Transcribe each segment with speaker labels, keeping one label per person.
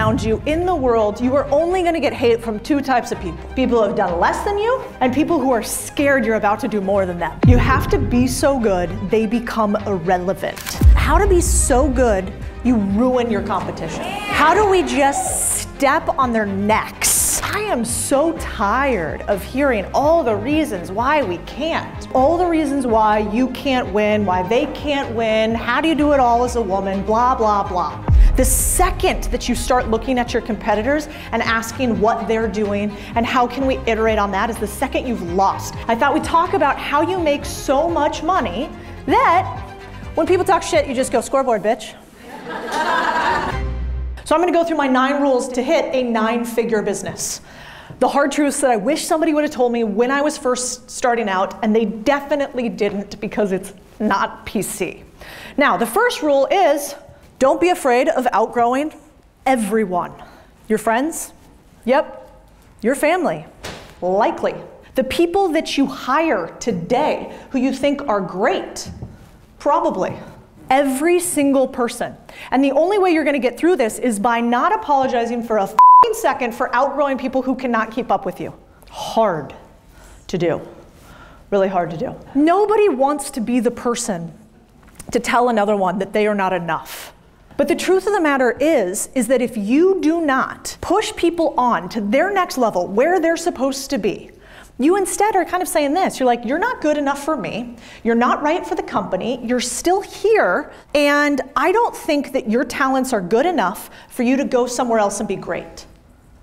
Speaker 1: around you in the world, you are only going to get hate from two types of people. People who have done less than you, and people who are scared you're about to do more than them. You have to be so good, they become irrelevant. How to be so good, you ruin your competition. How do we just step on their necks? I am so tired of hearing all the reasons why we can't. All the reasons why you can't win, why they can't win, how do you do it all as a woman, blah, blah, blah. The second that you start looking at your competitors and asking what they're doing and how can we iterate on that is the second you've lost. I thought we'd talk about how you make so much money that when people talk shit, you just go, scoreboard, bitch. So I'm gonna go through my 9 rules to hit a 9-figure business. The hard truths that I wish somebody would have told me when I was first starting out, and they definitely didn't because it's not PC. Now, the first rule is, don't be afraid of outgrowing everyone. Your friends? Yep. Your family? Likely. The people that you hire today who you think are great? Probably. Every single person. And the only way you're going to get through this is by not apologizing for a second for outgrowing people who cannot keep up with you. Hard to do. Really hard to do. Nobody wants to be the person to tell another one that they are not enough. But the truth of the matter is that if you do not push people on to their next level, where they're supposed to be, you instead are kind of saying this. You're like, you're not good enough for me. You're not right for the company. You're still here. And I don't think that your talents are good enough for you to go somewhere else and be great.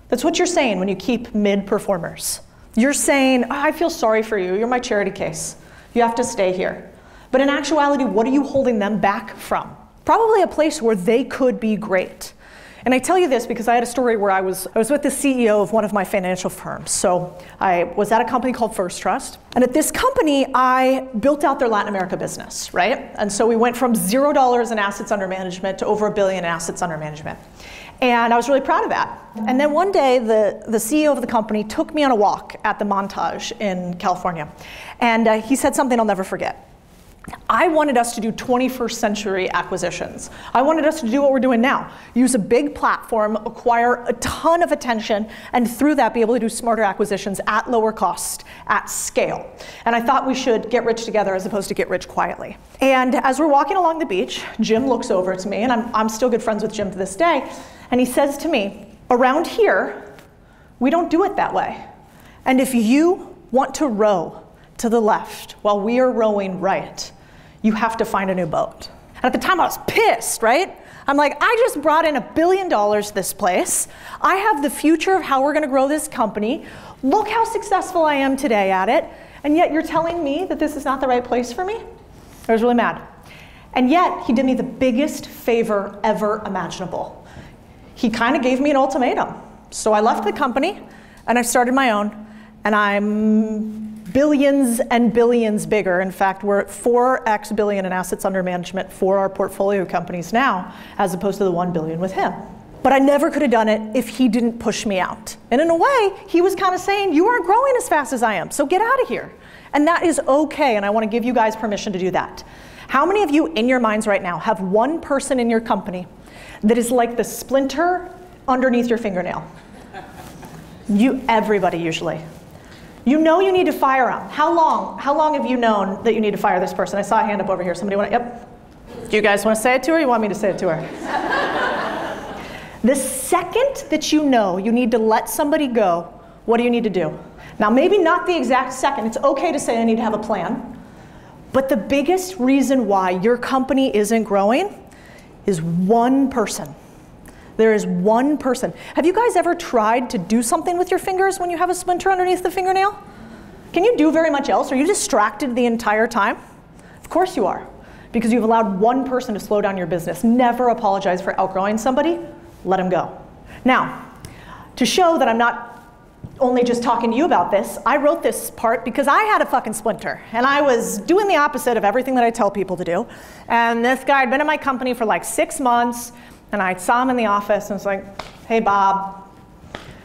Speaker 1: That's what you're saying when you keep mid-performers. You're saying, oh, I feel sorry for you. You're my charity case. You have to stay here. But in actuality, what are you holding them back from? Probably a place where they could be great. And I tell you this because I had a story where I was with the CEO of one of my financial firms. So I was at a company called First Trust. And at this company, I built out their Latin America business, right? And so we went from $0 in assets under management to over $1 billion in assets under management. And I was really proud of that. And then one day, the CEO of the company took me on a walk at the Montage in California. And he said something I'll never forget. I wanted us to do 21st century acquisitions. I wanted us to do what we're doing now. Use a big platform, acquire a ton of attention, and through that be able to do smarter acquisitions at lower cost, at scale. And I thought we should get rich together as opposed to get rich quietly. And as we're walking along the beach, Jim looks over to me, and I'm still good friends with Jim to this day, and he says to me, around here, we don't do it that way. And if you want to row to the left while we are rowing right, you have to find a new boat. And at the time I was pissed, right? I'm like, I just brought in $1 billion to this place. I have the future of how we're gonna grow this company. Look how successful I am today at it. And yet you're telling me that this is not the right place for me? I was really mad. And yet he did me the biggest favor ever imaginable. He kind of gave me an ultimatum. So I left the company and I started my own, and I'm billions and billions bigger. In fact, we're at 4x billion in assets under management for our portfolio companies now, as opposed to the 1 billion with him. But I never could have done it if he didn't push me out. And in a way, he was kind of saying, you aren't growing as fast as I am, so get out of here. And that is okay, and I want to give you guys permission to do that. How many of you in your minds right now have one person in your company that is like the splinter underneath your fingernail? Everybody usually. You know you need to fire them. How long have you known that you need to fire this person? I saw a hand up over here. Somebody want to, yep. Do you guys want to say it to her, or you want me to say it to her? The second that you know you need to let somebody go, what do you need to do? Now maybe not the exact second. It's okay to say I need to have a plan. But the biggest reason why your company isn't growing is one person. There is one person. Have you guys ever tried to do something with your fingers when you have a splinter underneath the fingernail? Can you do very much else? Are you distracted the entire time? Of course you are, because you've allowed one person to slow down your business. Never apologize for outgrowing somebody. Let them go. Now, to show that I'm not only just talking to you about this, I wrote this part because I had a fucking splinter, and I was doing the opposite of everything that I tell people to do. And this guy had been in my company for like 6 months, and I saw him in the office and was like, hey Bob,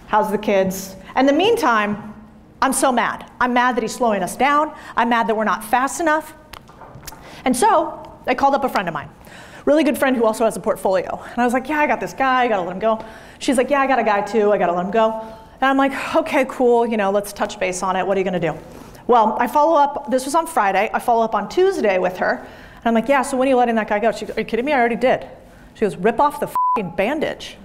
Speaker 1: how's the kids? And in the meantime, I'm so mad. I'm mad that he's slowing us down. I'm mad that we're not fast enough. And so I called up a friend of mine really good friend who also has a portfolio. And I was like, yeah, I got this guy, I gotta let him go. She's like, yeah, I got a guy too, I gotta let him go. And I'm like, okay, cool, let's touch base on it. What are you gonna do? Well, I follow up, this was on Friday, I follow up on Tuesday with her. And I'm like, yeah, so when are you letting that guy go? She goes, are you kidding me? I already did. She goes, rip off the f***ing bandage.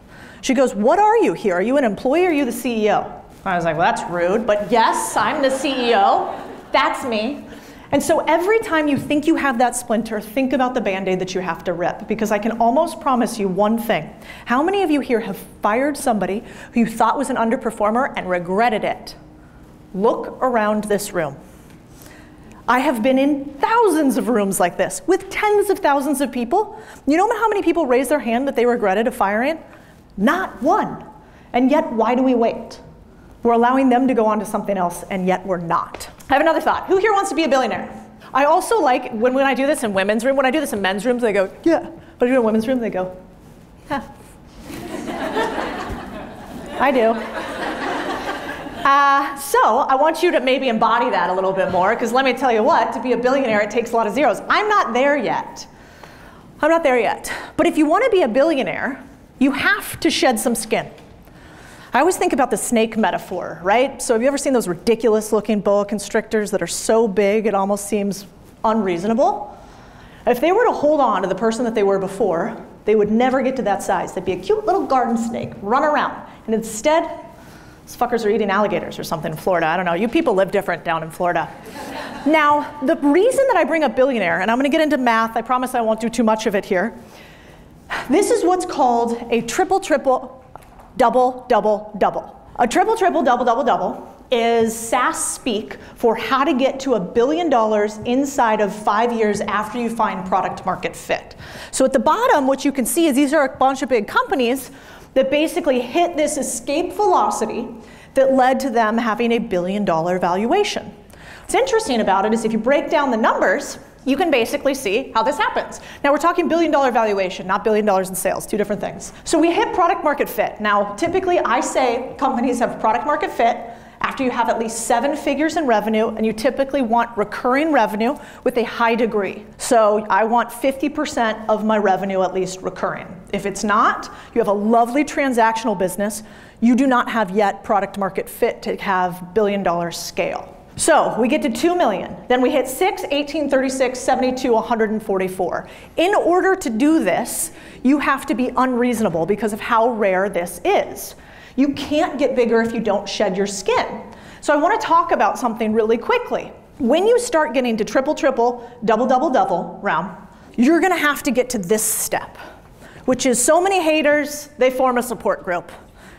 Speaker 1: She goes, what are you here? Are you an employee or are you the CEO? I was like, well, that's rude, but yes, I'm the CEO. That's me. And so every time you think you have that splinter, think about the Band-Aid that you have to rip, because I can almost promise you one thing. How many of you here have fired somebody who you thought was an underperformer and regretted it? Look around this room. I have been in thousands of rooms like this with tens of thousands of people. You know how many people raised their hand that they regretted a firing? Not one. And yet, why do we wait? We're allowing them to go on to something else, and yet we're not. I have another thought. Who here wants to be a billionaire? I also like, when I do this in women's room, when I do this in men's rooms, they go, yeah. But I do it in women's room, they go, yeah. I do. So I want you to maybe embody that a little bit more, because let me tell you what, to be a billionaire, it takes a lot of zeros. I'm not there yet. I'm not there yet. But if you want to be a billionaire, you have to shed some skin. I always think about the snake metaphor, right? So have you ever seen those ridiculous looking boa constrictors that are so big it almost seems unreasonable? If they were to hold on to the person that they were before, they would never get to that size. They'd be a cute little garden snake, run around. And instead, these fuckers are eating alligators or something in Florida. I don't know, you people live different down in Florida. Now, the reason that I bring up billionaire, and I'm gonna get into math, I promise I won't do too much of it here. This is what's called a triple-triple, double-double-double. A triple-triple-double-double-double is SaaS speak for how to get to $1 billion inside of 5 years after you find product market fit. So at the bottom, what you can see is these are a bunch of big companies that basically hit this escape velocity that led to them having a $1 billion valuation. What's interesting about it is if you break down the numbers, you can basically see how this happens. Now we're talking $1 billion valuation, not $1 billion in sales, two different things. So we hit product market fit. Now typically I say companies have product market fit after you have at least 7 figures in revenue, and you typically want recurring revenue with a high degree. So I want 50% of my revenue at least recurring. If it's not, you have a lovely transactional business, you do not have yet product market fit to have $1 billion scale. So we get to 2 million, then we hit 6, 18, 36, 72, 144. In order to do this, you have to be unreasonable because of how rare this is. You can't get bigger if you don't shed your skin. So I want to talk about something really quickly. When you start getting to triple-triple, double-double-double round, you're going to have to get to this step, which is so many haters, they form a support group.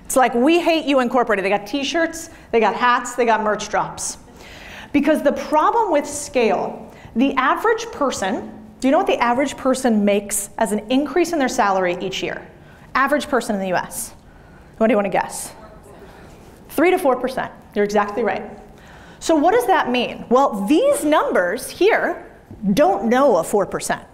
Speaker 1: It's like, we hate you incorporated. They got t-shirts, they got hats, they got merch drops. Because the problem with scale, the average person, do you know what the average person makes as an increase in their salary each year? Average person in the US. What do you want to guess? 3 to 4%. You're exactly right. So what does that mean? Well, these numbers here don't know a 4%.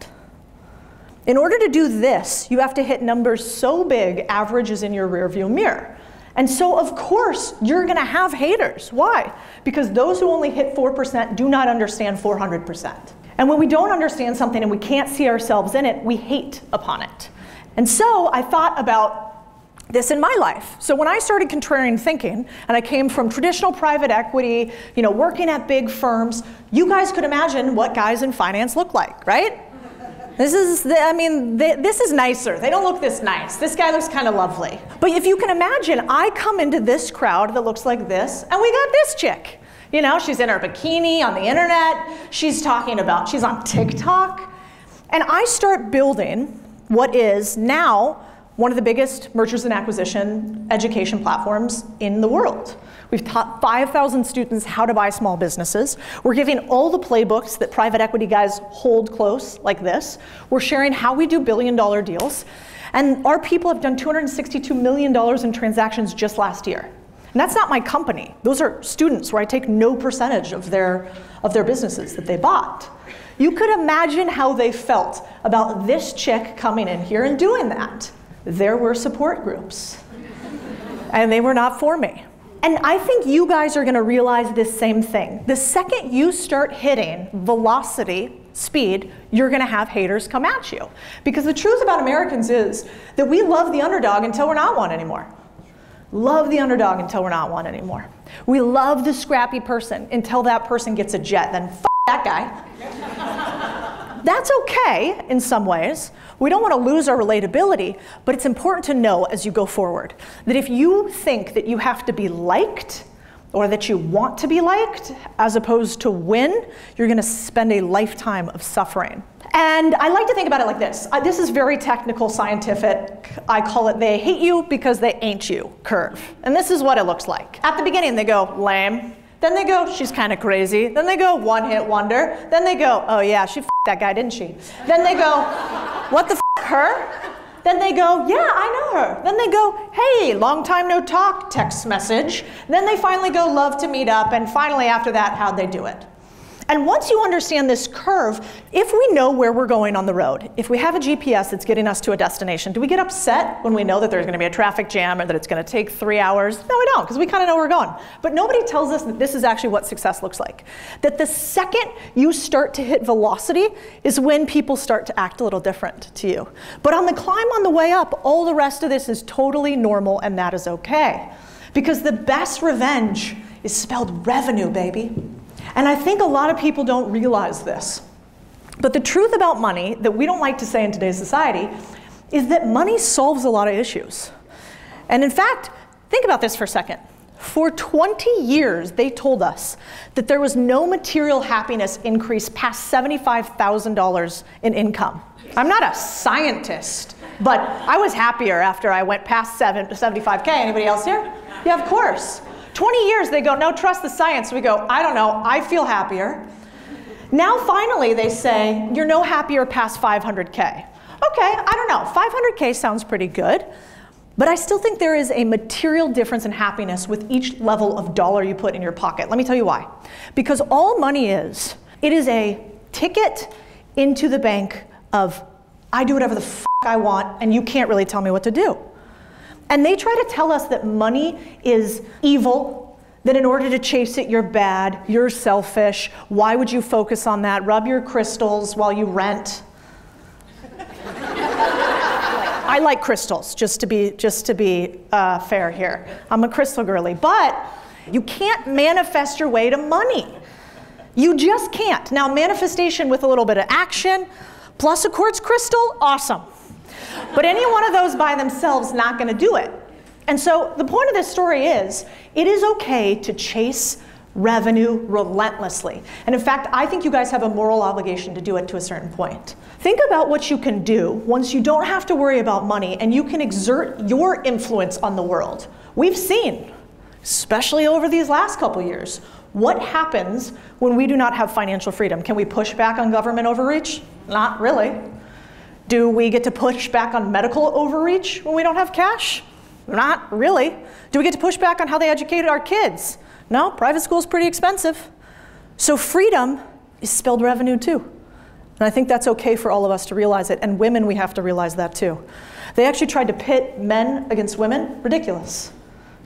Speaker 1: In order to do this, you have to hit numbers so big, average is in your rearview mirror. And so, of course, you're going to have haters. Why? Because those who only hit 4% do not understand 400%. And when we don't understand something and we can't see ourselves in it, we hate upon it. And so I thought about this in my life. So when I started Contrarian Thinking, and I came from traditional private equity, working at big firms, you guys could imagine what guys in finance look like, right? This is nicer. They don't look this nice. This guy looks kind of lovely. But if you can imagine, I come into this crowd that looks like this, and we got this chick. She's in her bikini on the internet. She's on TikTok. And I start building what is now one of the biggest mergers and acquisition education platforms in the world. We've taught 5,000 students how to buy small businesses. We're giving all the playbooks that private equity guys hold close, like this. We're sharing how we do billion-dollar deals. And our people have done $262 million in transactions just last year. And that's not my company. Those are students where I take no percentage of their businesses that they bought. You could imagine how they felt about this chick coming in here and doing that. There were support groups. And they were not for me. And I think you guys are going to realize this same thing. The second you start hitting velocity, speed, you're going to have haters come at you. Because the truth about Americans is that we love the underdog until we're not one anymore. Love the underdog until we're not one anymore. We love the scrappy person until that person gets a jet, then f that guy. That's okay in some ways. We don't want to lose our relatability, but it's important to know as you go forward that if you think that you have to be liked or that you want to be liked as opposed to win, you're going to spend a lifetime of suffering. And I like to think about it like this. This is very technical, scientific. I call it they hate you because they ain't you curve. And this is what it looks like. At the beginning, they go, lame. Then they go, she's kind of crazy. Then they go, one-hit wonder. Then they go, oh yeah, she f***ed that guy, didn't she? Then they go, what the f***, her? Then they go, yeah, I know her. Then they go, hey, long time no talk, text message. Then they finally go, love to meet up. And finally after that, how'd they do it? And once you understand this curve, if we know where we're going on the road, if we have a GPS that's getting us to a destination, do we get upset when we know that there's going to be a traffic jam or that it's going to take 3 hours? No, we don't, because we kind of know where we're going. But nobody tells us that this is actually what success looks like. That the second you start to hit velocity is when people start to act a little different to you. But on the climb on the way up, all the rest of this is totally normal, and that is okay. Because the best revenge is spelled revenue, baby. And I think a lot of people don't realize this. But the truth about money that we don't like to say in today's society is that money solves a lot of issues. And in fact, think about this for a second. For 20 years, they told us that there was no material happiness increase past $75,000 in income. I'm not a scientist, but I was happier after I went past 75K. Anybody else here? Yeah, of course. 20 years, they go, no, trust the science. We go, I don't know, I feel happier. Now, finally, they say, you're no happier past 500K. Okay, I don't know, 500K sounds pretty good, but I still think there is a material difference in happiness with each level of dollar you put in your pocket. Let me tell you why. Because all money is, it is a ticket into the bank of, I do whatever the f*** I want, and you can't really tell me what to do. And they try to tell us that money is evil, that in order to chase it, you're bad, you're selfish, why would you focus on that? Rub your crystals while you rent. I like crystals, just to be fair here. I'm a crystal girly, but you can't manifest your way to money. You just can't. Now, manifestation with a little bit of action, plus a quartz crystal, awesome. But any one of those by themselves not going to do it. And so the point of this story is, it is okay to chase revenue relentlessly. And in fact, I think you guys have a moral obligation to do it to a certain point. Think about what you can do once you don't have to worry about money and you can exert your influence on the world. We've seen, especially over these last couple years, what happens when we do not have financial freedom. Can we push back on government overreach? Not really. Do we get to push back on medical overreach when we don't have cash? Not really. Do we get to push back on how they educated our kids? No, private school is pretty expensive. So freedom is spelled revenue too. And I think that's okay for all of us to realize it. And women, we have to realize that too. They actually tried to pit men against women. Ridiculous.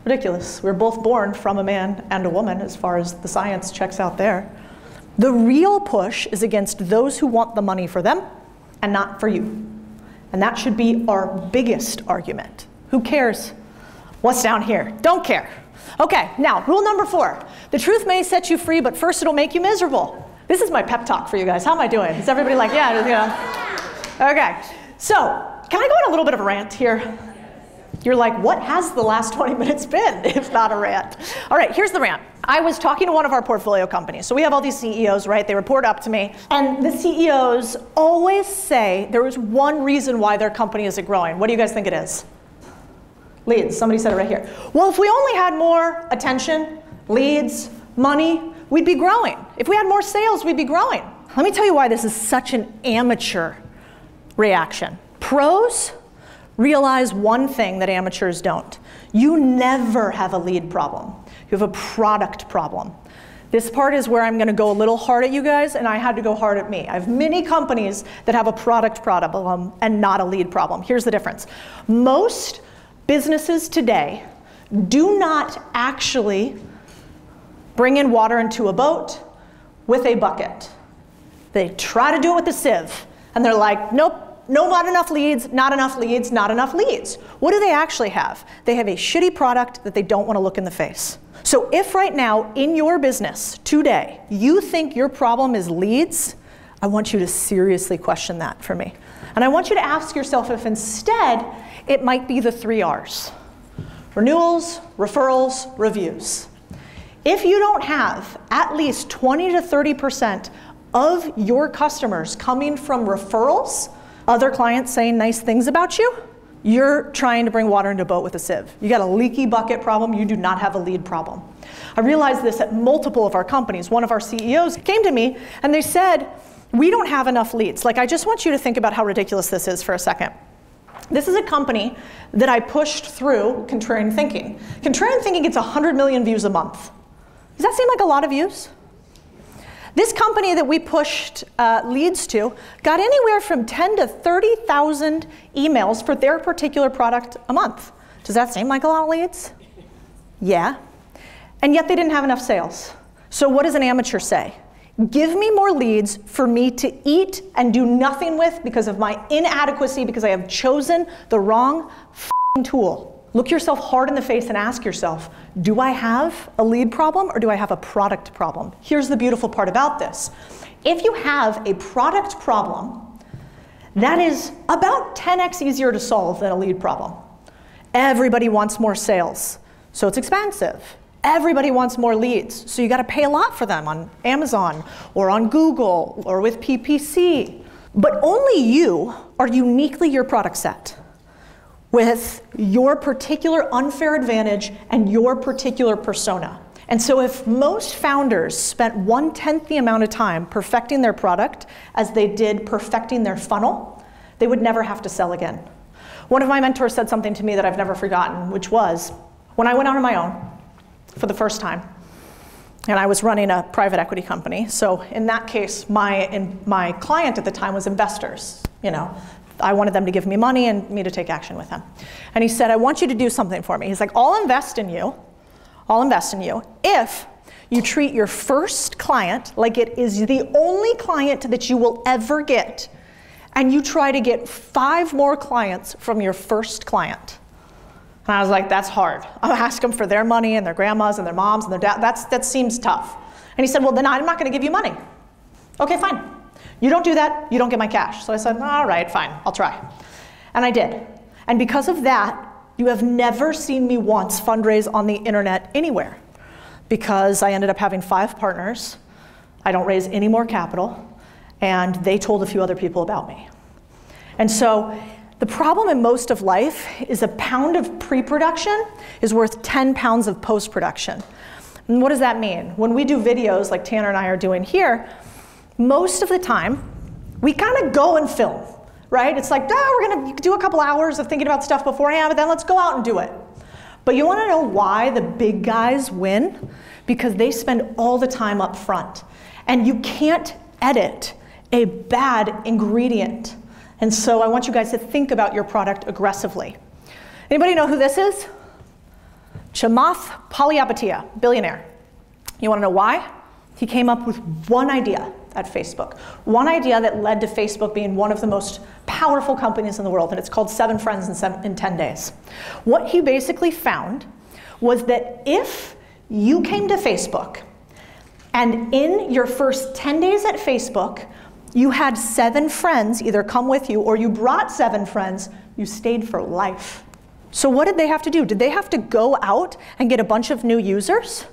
Speaker 1: Ridiculous. We're both born from a man and a woman as far as the science checks out there. The real push is against those who want the money for them and not for you. And that should be our biggest argument. Who cares? What's down here? Don't care. Okay, now, rule number 4. The truth may set you free, but first it'll make you miserable. This is my pep talk for you guys. How am I doing? Is everybody like, yeah? Okay, so can I go on a little bit of a rant here? You're like, what has the last 20 minutes been, if not a rant? All right, here's the rant. I was talking to one of our portfolio companies. So we have all these CEOs, right? They report up to me. And the CEOs always say there is one reason why their company isn't growing. What do you guys think it is? Leads. Somebody said it right here. Well, if we only had more attention, leads, money, we'd be growing. If we had more sales, we'd be growing. Let me tell you why this is such an amateur reaction. Pros realize one thing that amateurs don't. You never have a lead problem. You have a product problem. This part is where I'm going to go a little hard at you guys, and I had to go hard at me. I have many companies that have a product problem and not a lead problem. Here's the difference. Most businesses today do not actually bring in water into a boat with a bucket. They try to do it with the sieve, and they're like, nope, no, not enough leads, not enough leads, not enough leads. What do they actually have? They have a shitty product that they don't want to look in the face. So if right now in your business today, you think your problem is leads, I want you to seriously question that for me. And I want you to ask yourself if instead it might be the 3 R's. Renewals, referrals, reviews. If you don't have at least 20 to 30% of your customers coming from referrals, other clients saying nice things about you, you're trying to bring water into a boat with a sieve. You got a leaky bucket problem, you do not have a lead problem. I realized this at multiple of our companies. One of our CEOs came to me and they said, we don't have enough leads. Like, I just want you to think about how ridiculous this is for a second. This is a company that I pushed through Contrarian Thinking. Contrarian Thinking gets 100 million views a month. Does that seem like a lot of views? This company that we pushed leads to got anywhere from 10 to 30,000 emails for their particular product a month. Does that seem like a lot of leads? Yeah. And yet they didn't have enough sales. So what does an amateur say? Give me more leads for me to eat and do nothing with because of my inadequacy, because I have chosen the wrong tool. Look yourself hard in the face and ask yourself, do I have a lead problem or do I have a product problem? Here's the beautiful part about this. If you have a product problem, that is about 10x easier to solve than a lead problem. Everybody wants more sales, so it's expensive. Everybody wants more leads, so you got to pay a lot for them on Amazon or on Google or with PPC. But only you are uniquely your product set, with your particular unfair advantage and your particular persona. And so if most founders spent 1/10 the amount of time perfecting their product as they did perfecting their funnel, they would never have to sell again. One of my mentors said something to me that I've never forgotten, which was, when I went out on my own for the first time, and I was running a private equity company, so in that case, my client at the time was investors, you know. I wanted them to give me money and me to take action with them. And he said, I want you to do something for me. He's like, I'll invest in you if you treat your first client like it is the only client that you will ever get, and you try to get 5 more clients from your first client. And I was like, that's hard. I'll ask them for their money and their grandmas and their moms and their dads. That seems tough. And he said, well, then I'm not going to give you money. Okay, fine. You don't do that, you don't get my cash. So I said, all right, fine, I'll try. And I did. And because of that, you have never seen me once fundraise on the internet anywhere, because I ended up having 5 partners. I don't raise any more capital, and they told a few other people about me. And so the problem in most of life is a pound of pre-production is worth 10 pounds of post-production. And what does that mean? When we do videos like Tanner and I are doing here, most of the time, we kind of go and film, right? It's like, we're gonna do a couple hours of thinking about stuff beforehand, but then let's go out and do it. But you wanna know why the big guys win? Because they spend all the time up front. And you can't edit a bad ingredient. And so I want you guys to think about your product aggressively. Anybody know who this is? Chamath Palihapitiya, billionaire. You wanna know why? He came up with one idea at Facebook. One idea that led to Facebook being one of the most powerful companies in the world, and it's called 7 Friends in 10 days. What he basically found was that if you came to Facebook, and in your first 10 days at Facebook, you had 7 friends either come with you or you brought 7 friends, you stayed for life. So what did they have to do? Did they have to go out and get a bunch of new users?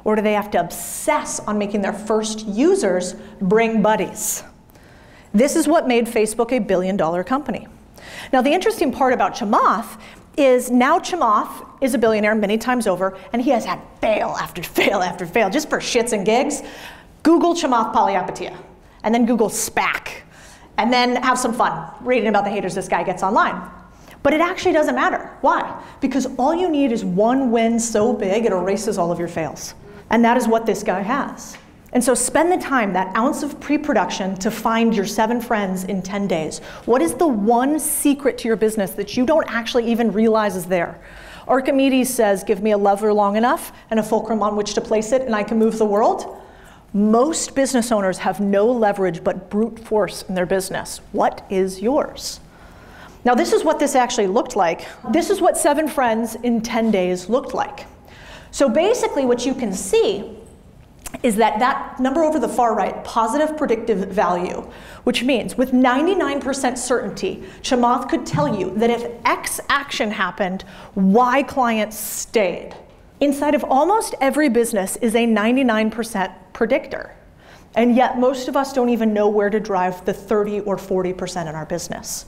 Speaker 1: Or do they have to obsess on making their first users bring buddies? This is what made Facebook a billion-dollar company. Now the interesting part about Chamath is now Chamath is a billionaire many times over, and he has had fail after fail after fail, just for shits and gigs. Google Chamath Palihapitiya, and then Google SPAC, and then have some fun reading about the haters this guy gets online. But it actually doesn't matter. Why? Because all you need is one win so big it erases all of your fails. And that is what this guy has. And so spend the time, that ounce of pre-production, to find your 7 friends in 10 days. What is the one secret to your business that you don't actually even realize is there? Archimedes says, give me a lever long enough and a fulcrum on which to place it and I can move the world. Most business owners have no leverage but brute force in their business. What is yours? Now, this is what this actually looked like. This is what 7 friends in 10 days looked like. So basically what you can see is that number over the far right, positive predictive value, which means with 99% certainty, Chamath could tell you that if X action happened, Y clients stayed. Inside of almost every business is a 99% predictor. And yet most of us don't even know where to drive the 30 or 40% in our business.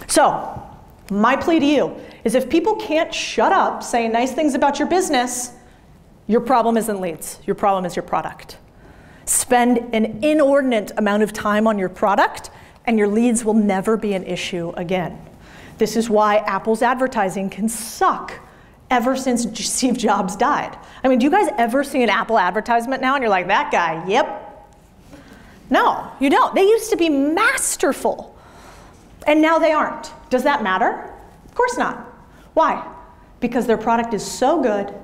Speaker 1: So my plea to you is if people can't shut up saying nice things about your business, your problem isn't leads. Your problem is your product. Spend an inordinate amount of time on your product and your leads will never be an issue again. This is why Apple's advertising can suck ever since Steve Jobs died. I mean, do you guys ever see an Apple advertisement now and you're like, that guy, yep. No, you don't. They used to be masterful. And now they aren't. Does that matter? Of course not. Why? Because their product is so good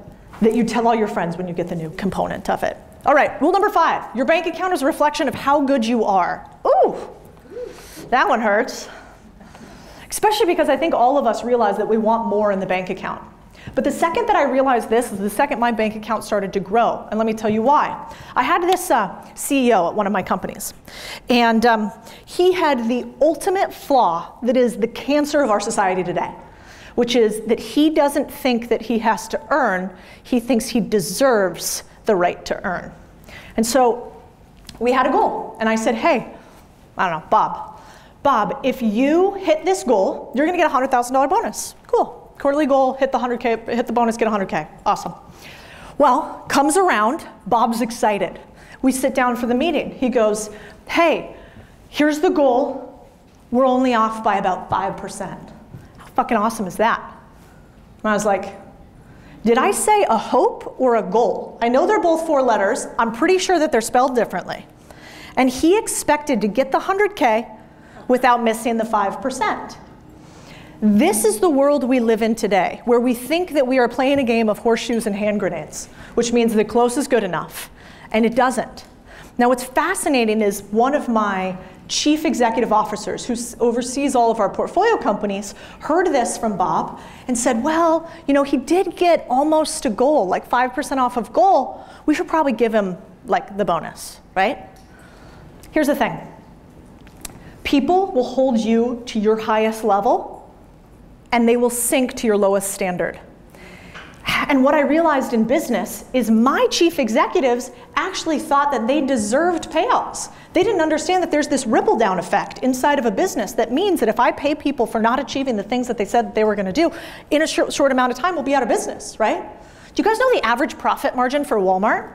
Speaker 1: that you tell all your friends when you get the new component of it. All right, rule number 5. Your bank account is a reflection of how good you are. Ooh, that one hurts. Especially because I think all of us realize that we want more in the bank account. But the second that I realized this is the second my bank account started to grow. And let me tell you why. I had this CEO at one of my companies. And he had the ultimate flaw that is the cancer of our society today, which is that he doesn't think that he has to earn. He thinks he deserves the right to earn. And so we had a goal. And I said, hey, I don't know, Bob, if you hit this goal, you're going to get a $100,000 bonus. Cool. Quarterly goal, hit the 100K, hit the bonus, get 100K. Awesome. Well, comes around, Bob's excited. We sit down for the meeting. He goes, hey, here's the goal. We're only off by about 5%. How fucking awesome is that? And I was like, did I say a hope or a goal? I know they're both 4 letters. I'm pretty sure that they're spelled differently. And he expected to get the 100K without missing the 5%. This is the world we live in today, where we think that we are playing a game of horseshoes and hand grenades, which means that close is good enough, and it doesn't. Now what's fascinating is one of my chief executive officers who oversees all of our portfolio companies heard this from Bob and said, well, you know, he did get almost a goal, like 5% off of goal. We should probably give him like the bonus, right? Here's the thing. People will hold you to your highest level and they will sink to your lowest standard. And what I realized in business is my chief executives actually thought that they deserved payouts. They didn't understand that there's this ripple down effect inside of a business that means that if I pay people for not achieving the things that they said that they were going to do, in a short amount of time, we'll be out of business, right? Do you guys know the average profit margin for Walmart?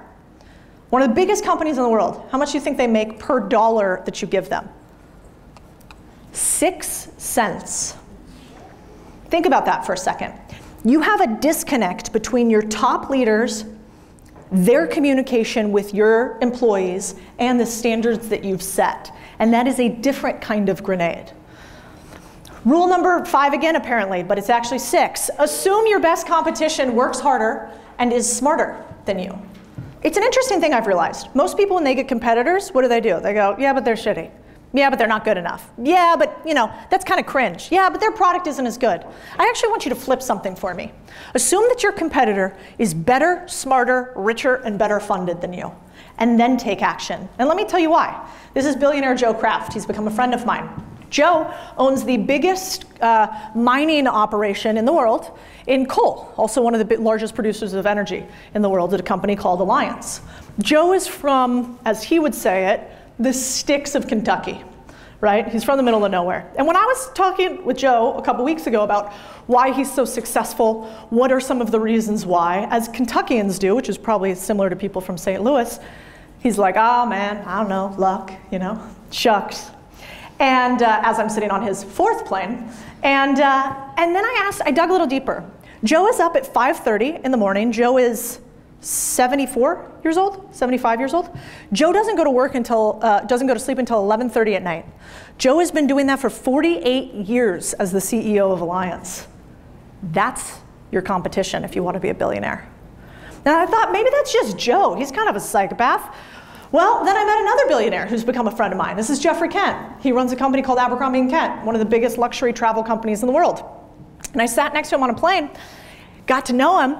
Speaker 1: One of the biggest companies in the world. How much do you think they make per dollar that you give them? 6 cents. Think about that for a second. You have a disconnect between your top leaders, their communication with your employees, and the standards that you've set. And that is a different kind of grenade. Rule number 5 again, apparently, but it's actually 6. Assume your best competition works harder and is smarter than you. It's an interesting thing I've realized. Most people, when they get competitors, what do? They go, yeah, but they're shitty. Yeah, but they're not good enough. Yeah, but you know, that's kind of cringe. Yeah, but their product isn't as good. I actually want you to flip something for me. Assume that your competitor is better, smarter, richer, and better funded than you, and then take action. And let me tell you why. This is billionaire Joe Kraft. He's become a friend of mine. Joe owns the biggest mining operation in the world in coal, also one of the largest producers of energy in the world at a company called Alliance. Joe is from, as he would say it, the sticks of Kentucky, right? He's from the middle of nowhere. And when I was talking with Joe a couple weeks ago about why he's so successful, what are some of the reasons why, as Kentuckians do, which is probably similar to people from St. Louis, he's like, oh man, I don't know, luck, you know, shucks. And as I'm sitting on his 4th plane, and then I dug a little deeper. Joe is up at 5:30 in the morning. Joe is 74 years old, 75 years old. Joe doesn't go to work until, doesn't go to sleep until 11:30 at night. Joe has been doing that for 48 years as the CEO of Alliance. That's your competition if you want to be a billionaire. Now I thought maybe that's just Joe. He's kind of a psychopath. Well, then I met another billionaire who's become a friend of mine. This is Jeffrey Kent. He runs a company called Abercrombie & Kent, one of the biggest luxury travel companies in the world. And I sat next to him on a plane, got to know him,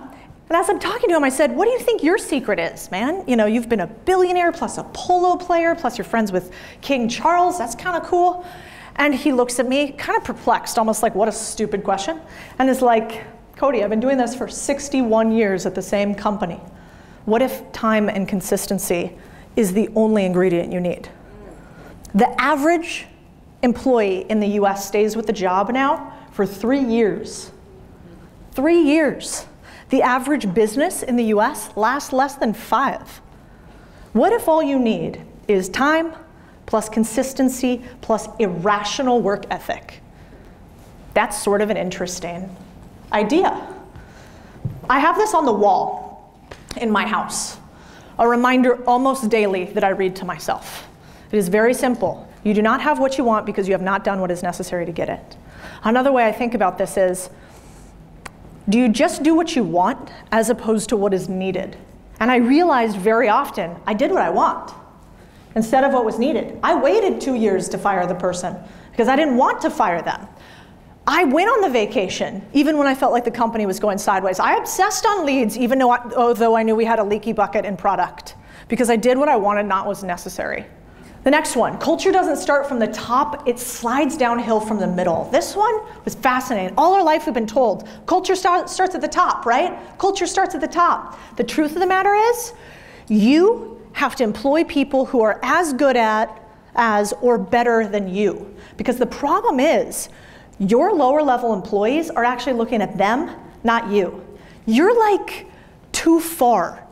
Speaker 1: and as I'm talking to him, I said, what do you think your secret is, man? You know, you've been a billionaire plus a polo player, plus you're friends with King Charles. That's kind of cool. And he looks at me, kind of perplexed, almost like, what a stupid question. And is like, Codie, I've been doing this for 61 years at the same company. What if time and consistency is the only ingredient you need? The average employee in the US stays with the job now for 3 years. 3 years. The average business in the US lasts less than 5. What if all you need is time plus consistency plus irrational work ethic? That's sort of an interesting idea. I have this on the wall in my house, a reminder almost daily that I read to myself. It is very simple. You do not have what you want because you have not done what is necessary to get it. Another way I think about this is, do you just do what you want as opposed to what is needed? And I realized very often I did what I want instead of what was needed. I waited 2 years to fire the person because I didn't want to fire them. I went on the vacation even when I felt like the company was going sideways. I obsessed on leads even though I knew we had a leaky bucket in product because I did what I wanted, not what was necessary. The next one, culture doesn't start from the top, it slides downhill from the middle. This one was fascinating. All our life we've been told, culture starts at the top, right? Culture starts at the top. The truth of the matter is, you have to employ people who are as good as or better than you. Because the problem is, your lower level employees are actually looking at them, not you. You're like too far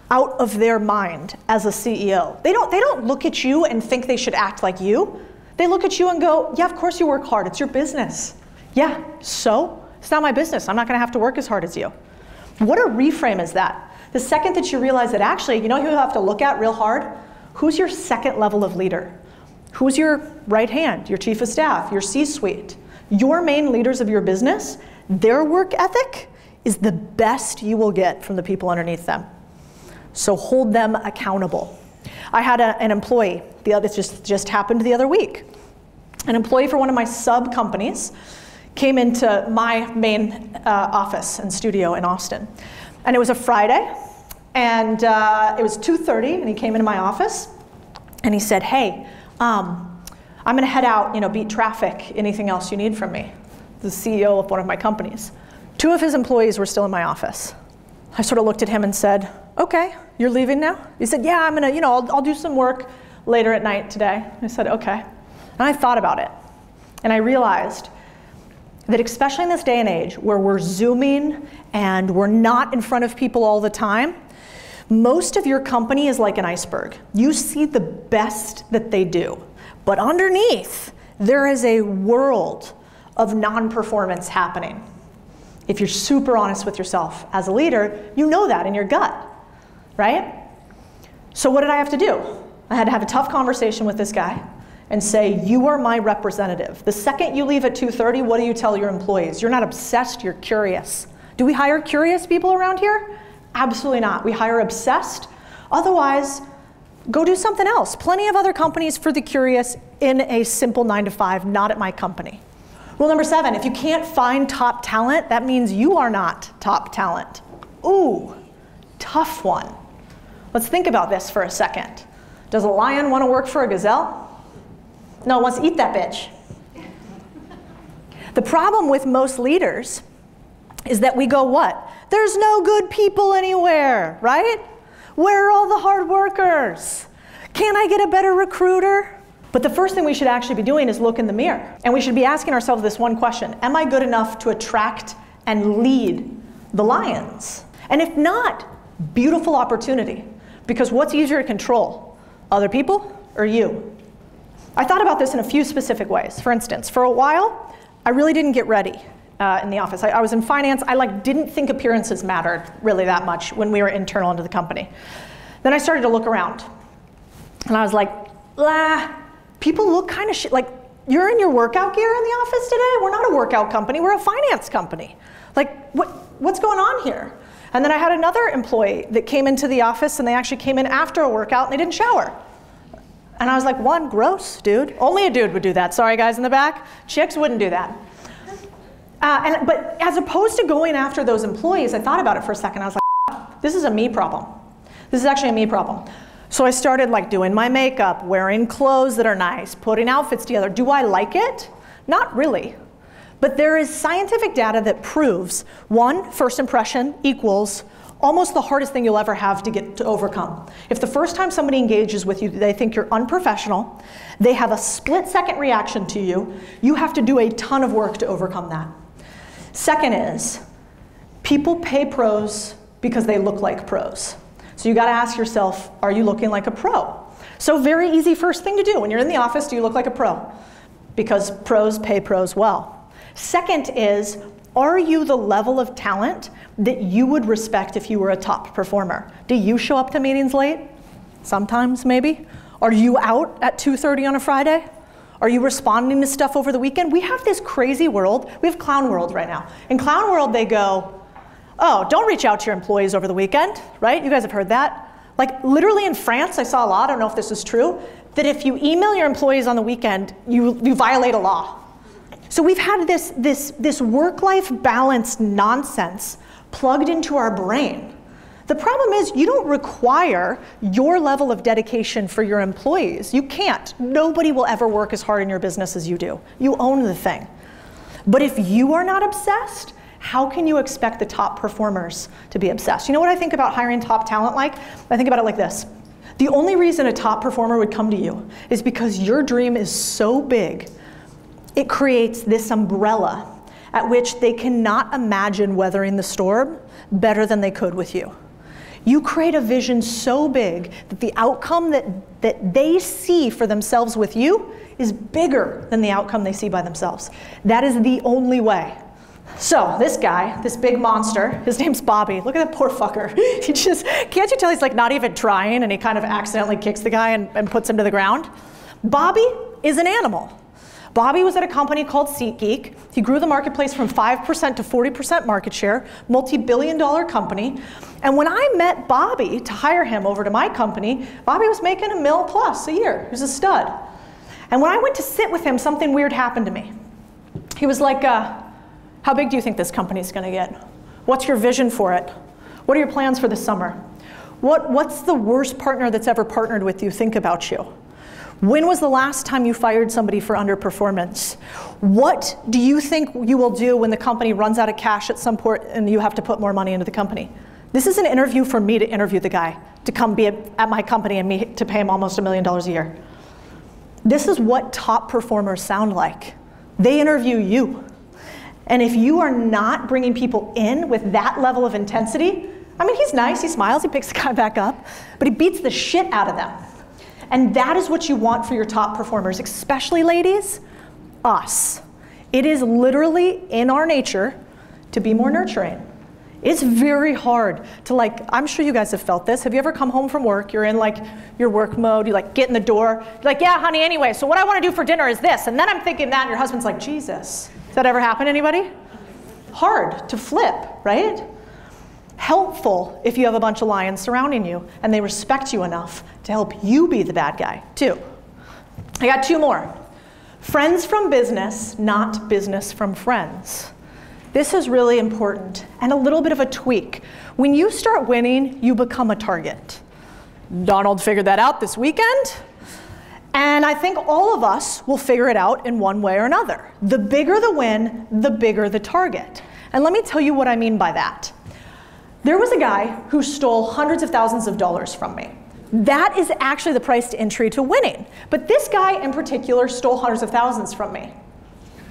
Speaker 1: out of their mind as a CEO. They don't look at you and think they should act like you. They look at you and go, yeah, of course you work hard, it's your business. Yeah, so? It's not my business, I'm not gonna have to work as hard as you. What a reframe is that? The second that you realize that actually, you know who you have to look at real hard? Who's your second level of leader? Who's your right hand, your chief of staff, your C-suite? Your main leaders of your business, their work ethic is the best you will get from the people underneath them. So hold them accountable. I had an employee, this just happened the other week. An employee for one of my sub companies came into my main office and studio in Austin. And it was a Friday, and it was 2:30, and he came into my office, and he said, hey, I'm gonna head out, beat traffic, anything else you need from me? The CEO of one of my companies. 2 of his employees were still in my office. I sort of looked at him and said, okay, you're leaving now? He said, yeah, I'm gonna, I'll do some work later at night today. I said, okay. And I thought about it. And I realized that especially in this day and age where we're Zooming and we're not in front of people all the time, most of your company is like an iceberg. You see the best that they do. But underneath, there is a world of non-performance happening. If you're super honest with yourself as a leader, you know that in your gut, right? So what did I have to do? I had to have a tough conversation with this guy and say, you are my representative. The second you leave at 2:30, what do you tell your employees? You're not obsessed, you're curious. Do we hire curious people around here? Absolutely not. We hire obsessed. Otherwise, go do something else. Plenty of other companies for the curious in a simple 9 to 5, not at my company. Rule number 7, if you can't find top talent, that means you are not top talent. Ooh, tough one. Let's think about this for a second. Does a lion want to work for a gazelle? No, it wants to eat that bitch. The problem with most leaders is that we go what? There's no good people anywhere, right? Where are all the hard workers? Can I get a better recruiter? But the first thing we should actually be doing is look in the mirror. And we should be asking ourselves this one question. Am I good enough to attract and lead the lions? And if not, beautiful opportunity. Because what's easier to control? Other people or you? I thought about this in a few specific ways. For instance, for a while, I really didn't get ready in the office. I was in finance. I didn't think appearances mattered really that much when we were internal into the company. Then I started to look around. And I was like, people look kind of shit. Like, you're in your workout gear in the office today? We're not a workout company, we're a finance company. Like, what's going on here? And then I had another employee that came into the office and they actually came in after a workout and they didn't shower. And I was like, one, gross, dude. Only a dude would do that. Sorry, guys in the back. Chicks wouldn't do that. But as opposed to going after those employees, I thought about it for a second. I was like, this is a me problem. This is actually a me problem. So I started like doing my makeup, wearing clothes that are nice, putting outfits together. Do I like it? Not really. But there is scientific data that proves, one, first impression equals almost the hardest thing you'll ever have to overcome. If the first time somebody engages with you, they think you're unprofessional, they have a split-second reaction to you, you have to do a ton of work to overcome that. Second is, people pay pros because they look like pros. So you gotta ask yourself, are you looking like a pro? So very easy first thing to do. When you're in the office, do you look like a pro? Because pros pay pros well. Second is, are you the level of talent that you would respect if you were a top performer? Do you show up to meetings late? Sometimes, maybe. Are you out at 2:30 on a Friday? Are you responding to stuff over the weekend? We have this crazy world. We have clown world right now. In clown world, they go, oh, don't reach out to your employees over the weekend, right? You guys have heard that. Like literally in France, I saw a law, I don't know if this is true, that if you email your employees on the weekend, you violate a law. So we've had this work-life balance nonsense plugged into our brain. The problem is you don't require your level of dedication for your employees. You can't. Nobody will ever work as hard in your business as you do. You own the thing. But if you are not obsessed, how can you expect the top performers to be obsessed? You know what I think about hiring top talent like? I think about it like this. The only reason a top performer would come to you is because your dream is so big, it creates this umbrella at which they cannot imagine weathering the storm better than they could with you. You create a vision so big that the outcome that they see for themselves with you is bigger than the outcome they see by themselves. That is the only way. So this guy, this big monster, his name's Bobby. Look at that poor fucker. He just, can't you tell he's like not even trying and he kind of accidentally kicks the guy and puts him to the ground? Bobby is an animal. Bobby was at a company called SeatGeek. He grew the marketplace from 5% to 40% market share, multi-billion-dollar company. And when I met Bobby to hire him over to my company, Bobby was making $1 million plus a year. He was a stud. And when I went to sit with him, something weird happened to me. He was like, how big do you think this company's gonna get? What's your vision for it? What are your plans for the summer? What's the worst partner that's ever partnered with you think about you? When was the last time you fired somebody for underperformance? What do you think you will do when the company runs out of cash at some point and you have to put more money into the company? This is an interview for me to interview the guy, to come be at my company and me to pay him almost $1 million a year. This is what top performers sound like. They interview you. And if you are not bringing people in with that level of intensity, I mean, he's nice, he smiles, he picks the guy back up, but he beats the shit out of them. And that is what you want for your top performers, especially ladies, us. It is literally in our nature to be more nurturing. It's very hard to like, I'm sure you guys have felt this. Have you ever come home from work, you're in like your work mode, you like get in the door, you're like, yeah, honey, anyway, so what I want to do for dinner is this. And then I'm thinking that and your husband's like, Jesus. Has that ever happened to anybody? Hard to flip, right? Helpful if you have a bunch of lions surrounding you and they respect you enough to help you be the bad guy, too. I got two more. Friends from business, not business from friends. This is really important and a little bit of a tweak. When you start winning, you become a target. Donald figured that out this weekend. And I think all of us will figure it out in one way or another. The bigger the win, the bigger the target. And let me tell you what I mean by that. There was a guy who stole hundreds of thousands of dollars from me. That is actually the price to entry to winning. But this guy in particular stole hundreds of thousands from me.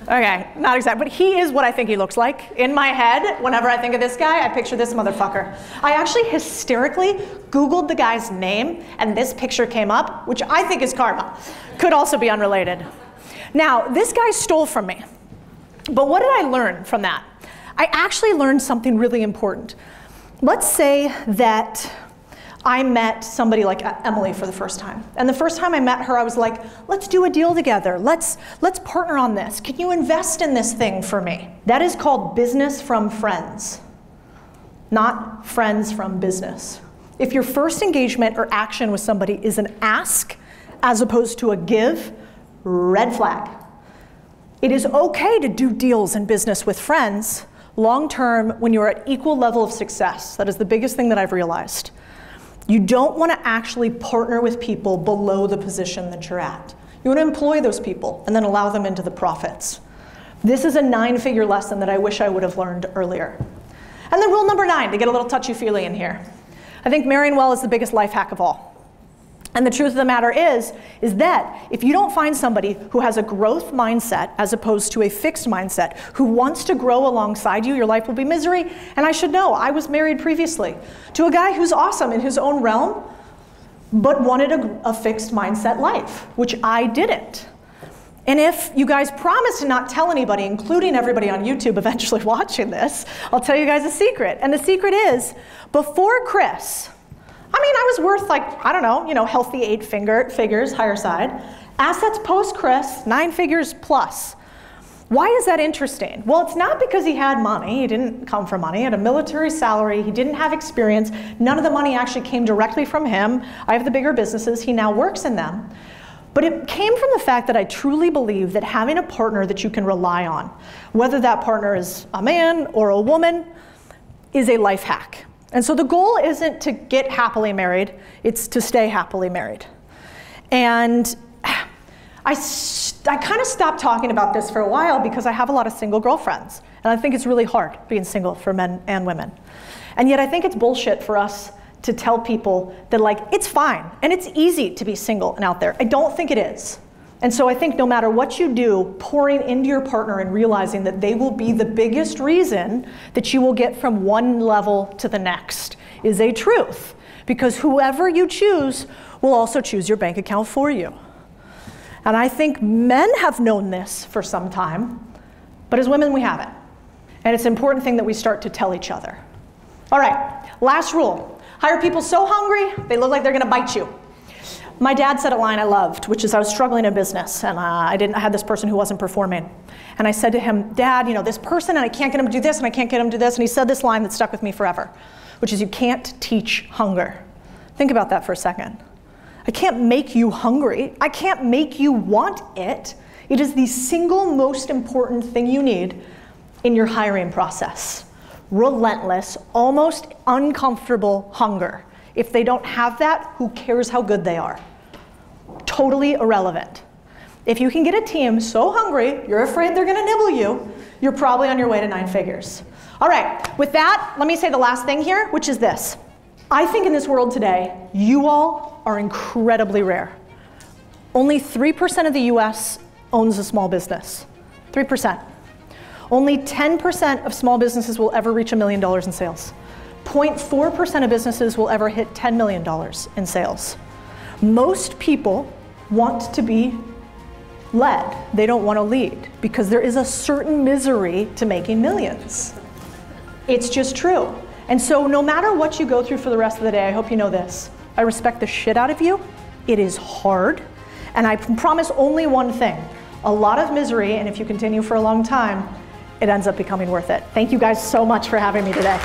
Speaker 1: Okay, not exactly, but he is what I think he looks like. In my head, whenever I think of this guy, I picture this motherfucker. I actually hysterically Googled the guy's name, and this picture came up, which I think is karma. Could also be unrelated. Now, this guy stole from me. But what did I learn from that? I actually learned something really important. Let's say that I met somebody like Emily for the first time. And the first time I met her, I was like, let's do a deal together. Let's partner on this. Can you invest in this thing for me? That is called business from friends, not friends from business. If your first engagement or action with somebody is an ask as opposed to a give, red flag. It is okay to do deals in business with friends long term when you're at equal level of success. That is the biggest thing that I've realized. You don't want to actually partner with people below the position that you're at. You want to employ those people and then allow them into the profits. This is a 9-figure lesson that I wish I would have learned earlier. And then rule number 9, to get a little touchy-feely in here. I think marrying well is the biggest life hack of all. And the truth of the matter is that if you don't find somebody who has a growth mindset as opposed to a fixed mindset, who wants to grow alongside you, your life will be misery. And I should know, I was married previously to a guy who's awesome in his own realm, but wanted a fixed mindset life, which I didn't. And if you guys promise to not tell anybody, including everybody on YouTube eventually watching this, I'll tell you guys a secret. And the secret is, before Chris, I was worth like, I don't know, healthy 8 figures, higher side. Assets post Chris, 9 figures plus. Why is that interesting? Well, it's not because he had money. He didn't come from money. He had a military salary. He didn't have experience. None of the money actually came directly from him. I have the bigger businesses. He now works in them. But it came from the fact that I truly believe that having a partner that you can rely on, whether that partner is a man or a woman, is a life hack. And so the goal isn't to get happily married, it's to stay happily married. And I kind of stopped talking about this for a while because I have a lot of single girlfriends. And I think it's really hard being single for men and women. And yet I think it's bullshit for us to tell people that it's fine and it's easy to be single and out there. I don't think it is. And so I think no matter what you do, pouring into your partner and realizing that they will be the biggest reason that you will get from one level to the next is a truth. Because whoever you choose will also choose your bank account for you. And I think men have known this for some time, but as women we haven't. And it's an important thing that we start to tell each other. All right, last rule. Hire people so hungry, they look like they're gonna bite you. My dad said a line I loved, which is I was struggling in business, and I had this person who wasn't performing. And I said to him, Dad, this person, and I can't get him to do this, and I can't get him to do this. And he said this line that stuck with me forever, which is you can't teach hunger. Think about that for a second. I can't make you hungry. I can't make you want it. It is the single most important thing you need in your hiring process. Relentless, almost uncomfortable hunger. If they don't have that, who cares how good they are? Totally irrelevant. If you can get a team so hungry, you're afraid they're gonna nibble you, you're probably on your way to 9 figures. All right, with that, let me say the last thing here, which is this. I think in this world today, you all are incredibly rare. Only 3% of the US owns a small business. 3%. Only 10% of small businesses will ever reach $1 million in sales. 0.4% of businesses will ever hit $10 million in sales. Most people want to be led. They don't want to lead because there is a certain misery to making millions. It's just true. And so no matter what you go through for the rest of the day, I hope you know this. I respect the shit out of you. It is hard. And I promise only one thing, a lot of misery, and if you continue for a long time, it ends up becoming worth it. Thank you guys so much for having me today.